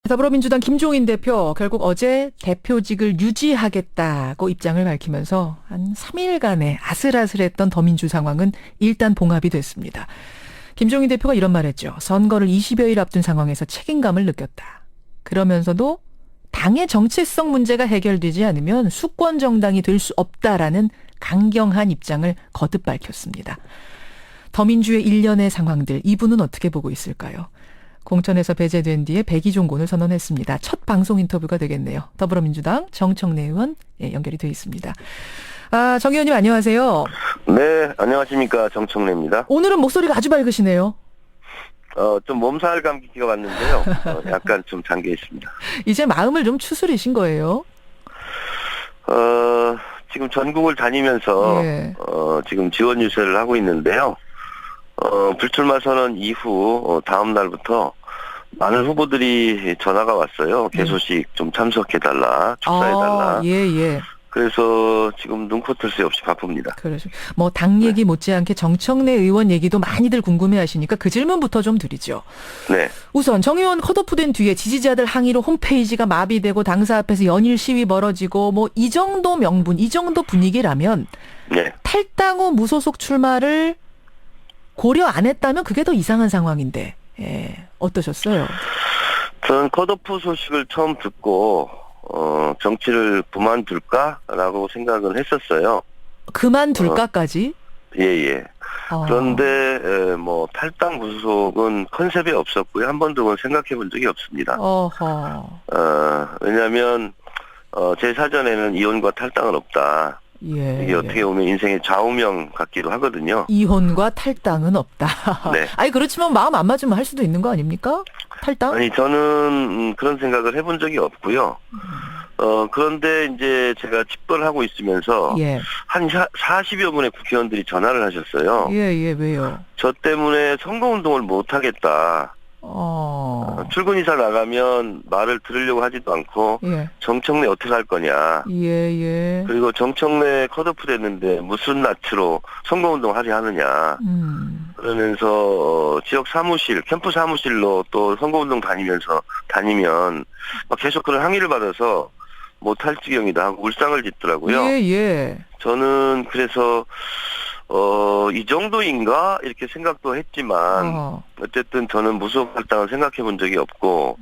더불어민주당 김종인 대표 결국 어제 대표직을 유지하겠다고 입장을 밝히면서 한 3일간의 아슬아슬했던 더민주 상황은 일단 봉합이 됐습니다. 김종인 대표가 이런 말했죠. 선거를 20여일 앞둔 상황에서 책임감을 느꼈다. 그러면서도 당의 정체성 문제가 해결되지 않으면 수권 정당이 될 수 없다라는 강경한 입장을 거듭 밝혔습니다. 더민주의 일련의 상황들, 이분은 어떻게 보고 있을까요? 공천에서 배제된 뒤에 백의종군을 선언했습니다. 첫 방송 인터뷰가 되겠네요. 더불어민주당 정청래 의원 연결이 되어 있습니다. 정 의원님 안녕하세요. 네, 안녕하십니까. 정청래입니다. 오늘은 목소리가 아주 밝으시네요. 좀 몸살 감기가 왔는데요. 약간 좀 잠겨 있습니다. 이제 마음을 좀 추스리신 거예요? 지금 전국을 다니면서 지금 지원 유세를 하고 있는데요. 불출마 선언 이후 다음 날부터 많은 후보들이 전화가 왔어요. 개소식 좀 참석해달라, 축사해달라. 예. 그래서 지금 눈코뜰 새 없이 바쁩니다. 그러죠. 뭐 당 얘기 못지않게 정청래 의원 얘기도 많이들 궁금해하시니까 그 질문부터 좀 드리죠. 네. 우선 정 의원 컷오프된 뒤에 지지자들 항의로 홈페이지가 마비되고 당사 앞에서 연일 시위 벌어지고 뭐 이 정도 명분, 이 정도 분위기라면 네. 탈당 후 무소속 출마를 고려 안 했다면 그게 더 이상한 상황인데 어떠셨어요? 저는 컷오프 소식을 처음 듣고 정치를 그만둘까라고 생각은 했었어요. 그만둘까까지? 예. 그런데 뭐 탈당 무소속은 컨셉이 없었고요. 한 번도 그건 생각해 본 적이 없습니다. 왜냐하면 제 사전에는 이혼과 탈당은 없다. 이게 어떻게 보면 인생의 좌우명 같기도 하거든요. 이혼과 탈당은 없다. 네. 아니 그렇지만 마음 안 맞으면 할 수도 있는 거 아닙니까? 탈당? 아니 저는 그런 생각을 해본 적이 없고요. 그런데 이제 제가 집권하고 있으면서 한 40여 분의 국회의원들이 전화를 하셨어요. 왜요? 저 때문에 선거운동을 못 하겠다. 출근 이사 나가면 말을 들으려고 하지도 않고 정청래 어떻게 할 거냐. 그리고 정청래 컷오프 됐는데 무슨 낯으로 선거운동 하려 하느냐. 그러면서 지역 사무실, 캠프 사무실로 또 선거운동 다니면 막 계속 그런 항의를 받아서 못할 지경이다 하고 울상을 짓더라고요. 저는 그래서 이 정도인가? 이렇게 생각도 했지만, 어쨌든 저는 무소속 탈당을 생각해 본 적이 없고,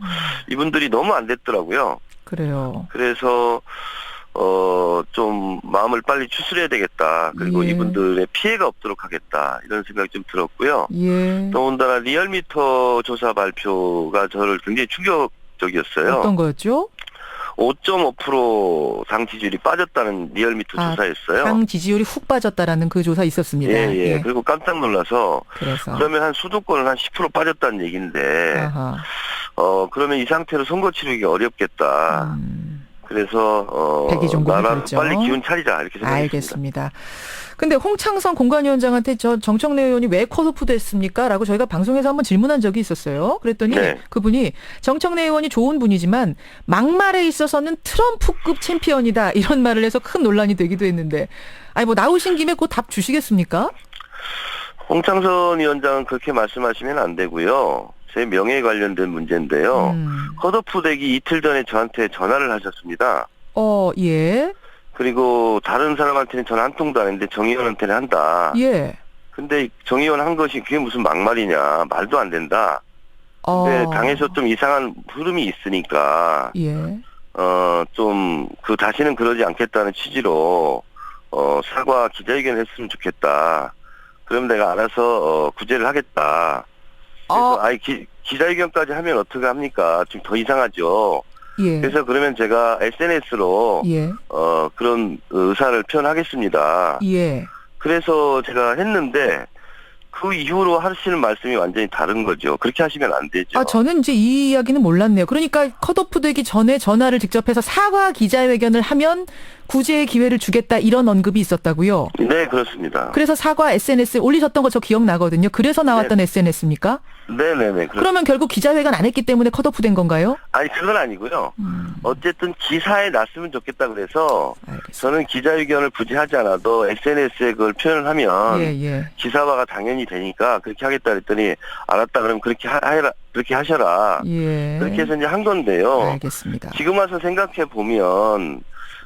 이분들이 너무 안 됐더라고요. 그래요. 그래서, 좀 마음을 빨리 추스려야 되겠다. 그리고 이분들의 피해가 없도록 하겠다. 이런 생각이 좀 들었고요. 더군다나 리얼미터 조사 발표가 저를 굉장히 충격적이었어요. 어떤 거였죠? 5.5% 당 지지율이 빠졌다는 리얼미터 조사였어요. 당 지지율이 훅 빠졌다라는 그 조사 있었습니다. 그리고 깜짝 놀라서 그러면 한 수도권은 한 10% 빠졌다는 얘기인데 그러면 이 상태로 선거 치르기 어렵겠다. 그래서 나라 빨리 기운 차리자 이렇게 생각했습니다. 알겠습니다. 근데 홍창성 공관위원장한테 정청래 의원이 왜 컷오프 됐습니까? 라고 저희가 방송에서 한번 질문한 적이 있었어요. 그랬더니 그분이 정청래 의원이 좋은 분이지만 막말에 있어서는 트럼프급 챔피언이다 이런 말을 해서 큰 논란이 되기도 했는데 아니 뭐 나오신 김에 그 답 주시겠습니까? 홍창선 위원장은 그렇게 말씀하시면 안 되고요. 제 명예에 관련된 문제인데요. 컷오프 되기 이틀 전에 저한테 전화를 하셨습니다. 그리고 다른 사람한테는 전화 한 통도 안 했는데 정 의원한테는 한다. 근데 정 의원 한 것이 그게 무슨 막말이냐. 말도 안 된다. 근데 당에서 좀 이상한 흐름이 있으니까 좀 다시는 그러지 않겠다는 취지로 사과 기자회견을 했으면 좋겠다. 그럼 내가 알아서 구제를 하겠다. 그래서 기자회견까지 하면 어떻게 합니까? 좀 더 이상하죠. 그래서 그러면 제가 SNS로 그런 의사를 표현하겠습니다. 그래서 제가 했는데 그 이후로 하시는 말씀이 완전히 다른 거죠. 그렇게 하시면 안 되죠. 저는 이제 이 이야기는 몰랐네요. 그러니까 컷오프 되기 전에 전화를 직접 해서 사과 기자회견을 하면 구제의 기회를 주겠다 이런 언급이 있었다고요? 네, 그렇습니다. 그래서 사과 SNS에 올리셨던 거 저 기억나거든요. 그래서 나왔던 SNS입니까? 네네네. 그러면 결국 기자회견 안 했기 때문에 컷오프 된 건가요? 아니, 그건 아니고요. 어쨌든 기사에 났으면 좋겠다 그래서 알겠습니다. 저는 기자회견을 굳이 하지 않아도 SNS에 그걸 표현을 하면 예. 기사화가 당연히 되니까 그렇게 하겠다 그랬더니 알았다 그러면 그렇게 그렇게 하셔라. 예. 그렇게 해서 이제 한 건데요. 알겠습니다. 지금 와서 생각해 보면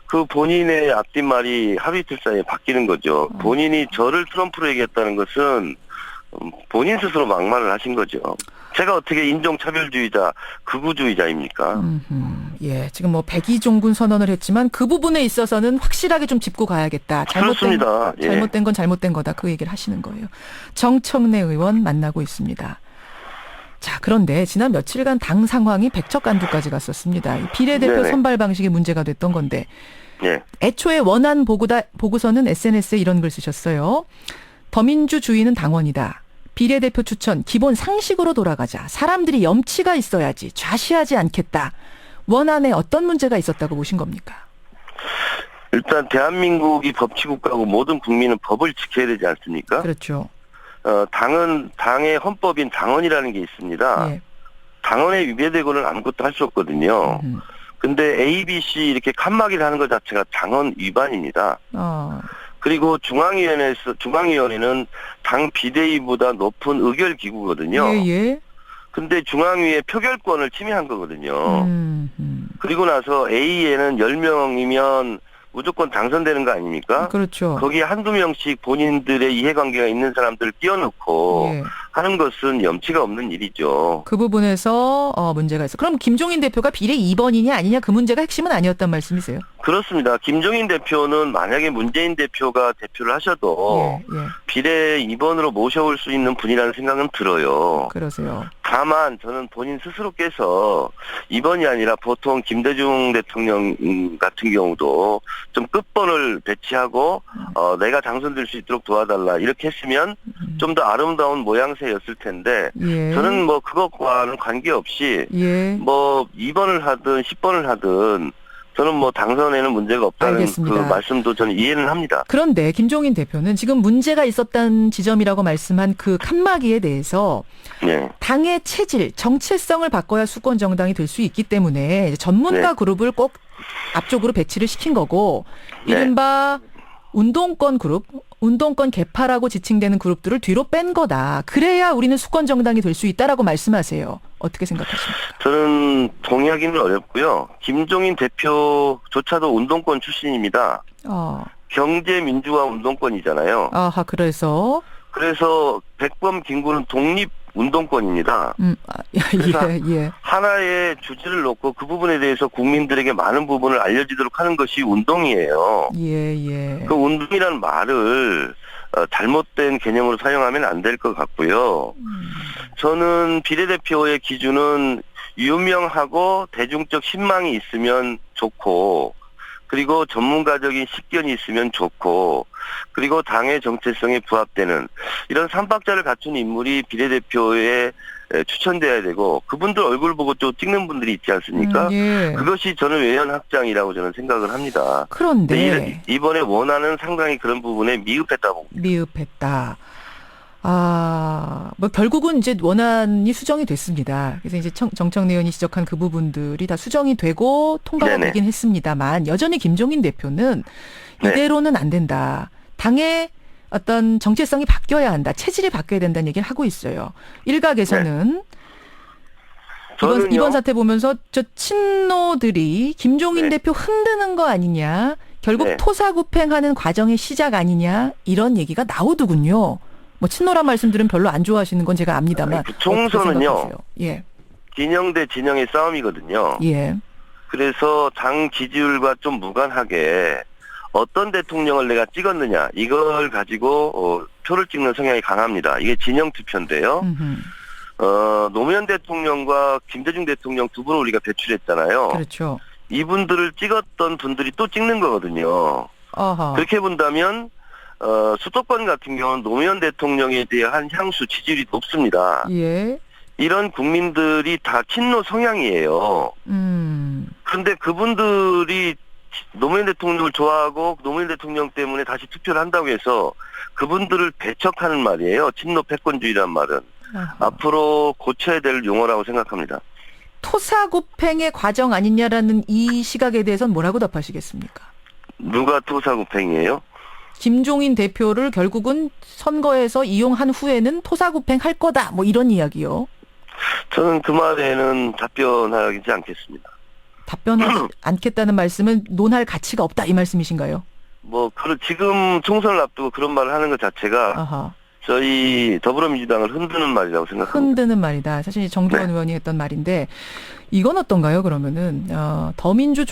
그 본인의 앞뒷말이 하루 이틀 사이에 바뀌는 거죠. 본인이 저를 트럼프로 얘기했다는 것은 본인 스스로 막말을 하신 거죠. 제가 어떻게 인종차별주의자, 극우주의자입니까? 예, 지금 뭐 백의종군 선언을 했지만 그 부분에 있어서는 확실하게 좀 짚고 가야겠다. 그렇습니다. 잘못된 건 잘못된 거다. 그 얘기를 하시는 거예요. 정청래 의원 만나고 있습니다. 자, 그런데 지난 며칠간 당 상황이 백척간두까지 갔었습니다. 이 비례대표 네네. 선발 방식이 문제가 됐던 건데 예. 애초에 원안 보고서는 SNS에 이런 글 쓰셨어요. 더민주주의는 당원이다. 비례대표 추천 기본 상식으로 돌아가자. 사람들이 염치가 있어야지. 좌시하지 않겠다. 원안에 어떤 문제가 있었다고 보신 겁니까? 일단 대한민국이 법치국가고 모든 국민은 법을 지켜야 되지 않습니까? 그렇죠. 당의 헌법인 당원이라는 게 있습니다. 예. 당원에 위배되고는 아무것도 할 수 없거든요. 근데 A, B, C 이렇게 칸막이를 하는 것 자체가 당원 위반입니다. 그리고 중앙위원회는 당 비대위보다 높은 의결기구거든요. 예. 근데 중앙위의 표결권을 침해한 거거든요. 그리고 나서 A에는 10명이면 무조건 당선되는 거 아닙니까? 그렇죠. 거기에 한두 명씩 본인들의 이해관계가 있는 사람들을 끼워넣고 예. 하는 것은 염치가 없는 일이죠. 그 부분에서 문제가 있어. 그럼 김종인 대표가 비례 2번이냐 아니냐 그 문제가 핵심은 아니었단 말씀이세요? 그렇습니다. 김종인 대표는 만약에 문재인 대표가 대표를 하셔도 예. 비례 2번으로 모셔올 수 있는 분이라는 생각은 들어요. 그러세요. 다만 저는 본인 스스로께서 2번이 아니라 보통 김대중 대통령 같은 경우도 좀 끝번을 배치하고 내가 당선될 수 있도록 도와달라 이렇게 했으면 좀 더 아름다운 모양새였을 텐데 예. 저는 뭐 그것과는 관계없이 예. 뭐 2번을 하든 10번을 하든 저는 뭐 당선에는 문제가 없다는 알겠습니다. 그 말씀도 저는 이해는 합니다. 그런데 김종인 대표는 지금 문제가 있었다는 지점이라고 말씀한 그 칸막이에 대해서 네. 당의 체질, 정체성을 바꿔야 수권 정당이 될 수 있기 때문에 전문가 네. 그룹을 꼭 앞쪽으로 배치를 시킨 거고 이른바 운동권 그룹, 운동권 개파라고 지칭되는 그룹들을 뒤로 뺀 거다. 그래야 우리는 수권 정당이 될 수 있다라고 말씀하세요. 어떻게 생각하십니까? 저는 동의하기는 어렵고요. 김종인 대표조차도 운동권 출신입니다. 경제민주화 운동권이잖아요. 아하, 그래서 백범 김구는 독립 운동권입니다. 예. 하나의 주제를 놓고 그 부분에 대해서 국민들에게 많은 부분을 알려지도록 하는 것이 운동이에요. 예. 그 운동이라는 말을 잘못된 개념으로 사용하면 안 될 것 같고요. 저는 비례대표의 기준은 유명하고 대중적 신망이 있으면 좋고 그리고 전문가적인 식견이 있으면 좋고 그리고 당의 정체성에 부합되는 이런 3박자를 갖춘 인물이 비례대표에 추천돼야 되고 그분들 얼굴 보고 또 찍는 분들이 있지 않습니까? 예. 그것이 저는 외연 확장이라고 저는 생각을 합니다. 그런데 이번에 원하는 상당히 그런 부분에 미흡했다. 뭐 결국은 이제 원안이 수정이 됐습니다. 그래서 이제 정청래 의원이 지적한 그 부분들이 다 수정이 되고 통과가 되긴 했습니다만 여전히 김종인 대표는 이대로는 안 된다. 당의 어떤 정체성이 바뀌어야 한다. 체질이 바뀌어야 된다는 얘기를 하고 있어요. 일각에서는 이번 사태 보면서 저 친노들이 김종인 대표 흔드는 거 아니냐. 결국 토사구팽하는 과정의 시작 아니냐. 이런 얘기가 나오더군요. 뭐 친노란 말씀들은 별로 안 좋아하시는 건 제가 압니다만. 총선은요. 예. 진영 대 진영의 싸움이거든요. 예. 그래서 당 지지율과 좀 무관하게 어떤 대통령을 내가 찍었느냐 이걸 가지고 표를 찍는 성향이 강합니다. 이게 진영 투표인데요. 노무현 대통령과 김대중 대통령 두 분을 우리가 배출했잖아요. 그렇죠. 이분들을 찍었던 분들이 또 찍는 거거든요. 아하. 그렇게 본다면 수도권 같은 경우는 노무현 대통령에 대한 향수 지지율이 높습니다. 예. 이런 국민들이 다 친노 성향이에요. 그런데 그분들이 노무현 대통령을 좋아하고 노무현 대통령 때문에 다시 투표를 한다고 해서 그분들을 배척하는 말이에요. 친노 패권주의란 말은. 아하. 앞으로 고쳐야 될 용어라고 생각합니다. 토사구팽의 과정 아니냐라는 이 시각에 대해서는 뭐라고 답하시겠습니까? 누가 토사구팽이에요? 김종인 대표를 결국은 선거에서 이용한 후에는 토사구팽 할 거다. 뭐 이런 이야기요. 저는 그 말에는 답변하지 않겠습니다. 답변하지 않겠다는 말씀은 논할 가치가 없다 이 말씀이신가요? 지금 총선을 앞두고 그런 말을 하는 것 자체가 아하. 저희 더불어민주당을 흔드는 말이라고 생각합니다. 흔드는 말이다. 사실 정두원 의원이 했던 말인데 이건 어떤가요? 그러면은 더민준이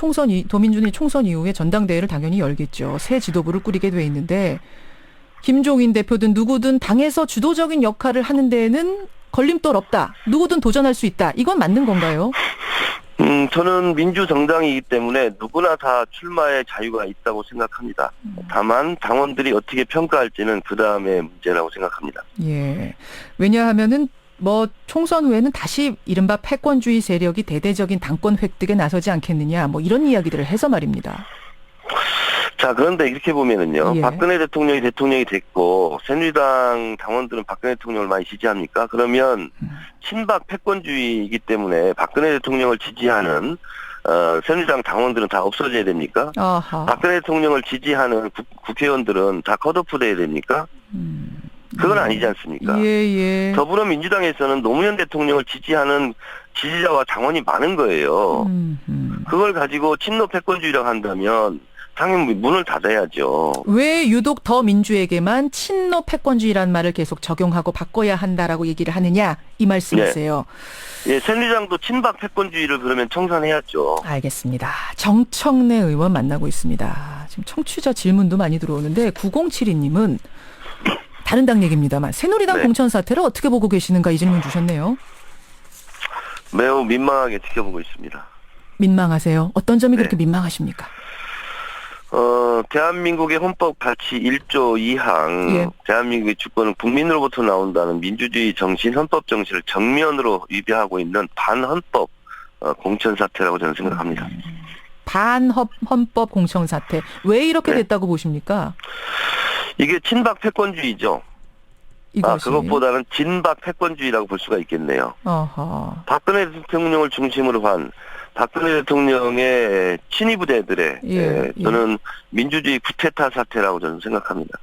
총선 이후에 전당대회를 당연히 열겠죠. 새 지도부를 꾸리게 돼 있는데 김종인 대표든 누구든 당에서 주도적인 역할을 하는 데에는 걸림돌 없다. 누구든 도전할 수 있다. 이건 맞는 건가요? 저는 민주정당이기 때문에 누구나 다 출마의 자유가 있다고 생각합니다. 다만 당원들이 어떻게 평가할지는 그 다음의 문제라고 생각합니다. 예. 왜냐하면은 총선 후에는 다시 이른바 패권주의 세력이 대대적인 당권 획득에 나서지 않겠느냐. 이런 이야기들을 해서 말입니다. 자, 그런데 이렇게 보면은요. 예. 박근혜 대통령이 됐고 새누리당 당원들은 박근혜 대통령을 많이 지지합니까? 그러면 친박 패권주의이기 때문에 박근혜 대통령을 지지하는 새누리당 당원들은 다 없어져야 됩니까? 아하. 박근혜 대통령을 지지하는 국회의원들은 다 컷오프 돼야 됩니까? 그건 아니지 않습니까? 예. 더불어민주당에서는 노무현 대통령을 지지하는 지지자와 당원이 많은 거예요. 그걸 가지고 친노 패권주의라고 한다면 당연히 문을 닫아야죠. 왜 유독 더 민주에게만 친노 패권주의라는 말을 계속 적용하고 바꿔야 한다라고 얘기를 하느냐 이 말씀이세요. 예, 새누리당도 친박 패권주의를 그러면 청산해야죠. 알겠습니다. 정청래 의원 만나고 있습니다. 지금 청취자 질문도 많이 들어오는데 9072님은 다른 당 얘기입니다만 새누리당 공천 사태를 어떻게 보고 계시는가 이 질문 주셨네요. 매우 민망하게 지켜보고 있습니다. 민망하세요? 어떤 점이 그렇게 민망하십니까? 대한민국의 헌법 가치 1조 2항, 예. 대한민국의 주권은 국민으로부터 나온다는 민주주의 정신, 헌법 정신을 정면으로 위배하고 있는 반헌법 공천 사태라고 저는 생각합니다. 반헌법 공천 사태. 왜 이렇게 됐다고 보십니까? 이게 친박 패권주의죠. 이것이. 그것보다는 진박 패권주의라고 볼 수가 있겠네요. 어허. 박근혜 대통령을 중심으로 한 박근혜 대통령의 친위 부대들의 저는 민주주의 쿠데타 사태라고 저는 생각합니다.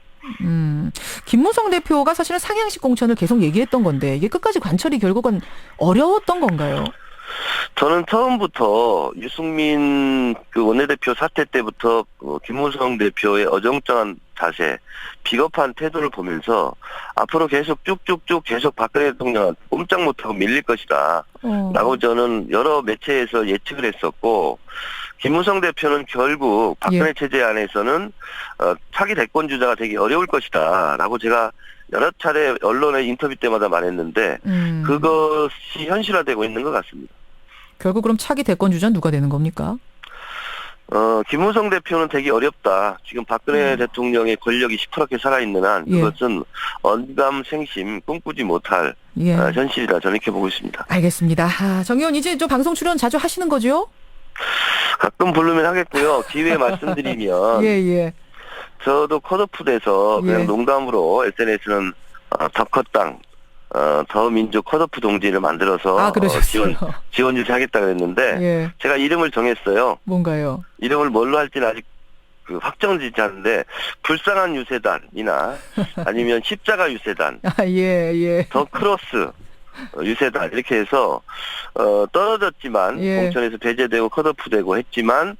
김무성 대표가 사실은 상향식 공천을 계속 얘기했던 건데 이게 끝까지 관철이 결국은 어려웠던 건가요? 저는 처음부터 유승민 원내대표 사태 때부터 김무성 대표의 어정쩡한 자세, 비겁한 태도를 보면서 앞으로 쭉쭉쭉 계속 박근혜 대통령 꼼짝 못하고 밀릴 것이다 라고 저는 여러 매체에서 예측을 했었고, 김무성 대표는 결국 박근혜 체제 안에서는 차기 대권 주자가 되기 어려울 것이다 라고 제가 여러 차례 언론의 인터뷰 때마다 말했는데 그것이 현실화되고 있는 것 같습니다. 결국 그럼 차기 대권 주자는 누가 되는 겁니까? 김무성 대표는 되기 어렵다. 지금 박근혜 대통령의 권력이 시퍼렇게 살아있는 한 그것은 언감생심 꿈꾸지 못할 현실이다. 저는 이렇게 보고 있습니다. 알겠습니다. 정 의원 이제 좀 방송 출연 자주 하시는 거죠? 가끔 부르면 하겠고요. 기회에 말씀드리면 저도 컷오프 돼서 그냥 농담으로 SNS는 덕컷당 더민주 컷오프 동지를 만들어서 지원 유세하겠다 그랬는데 제가 이름을 정했어요. 뭔가요? 이름을 뭘로 할지는 아직 확정되지 않는데 불쌍한 유세단이나 아니면 십자가 유세단, 더 크로스 유세단 이렇게 해서 떨어졌지만 공천에서 배제되고 컷오프되고 했지만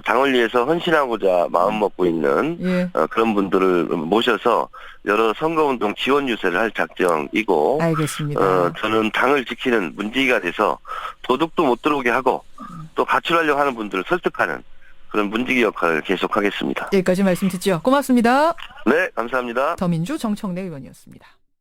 당을 위해서 헌신하고자 마음먹고 있는 그런 분들을 모셔서 여러 선거운동 지원 유세를 할 작정이고, 알겠습니다. 저는 당을 지키는 문지기가 돼서 도둑도 못 들어오게 하고 또 가출하려고 하는 분들을 설득하는 그런 문지기 역할을 계속하겠습니다. 여기까지 말씀 듣죠. 고맙습니다. 네, 감사합니다. 더민주 정청래 의원이었습니다.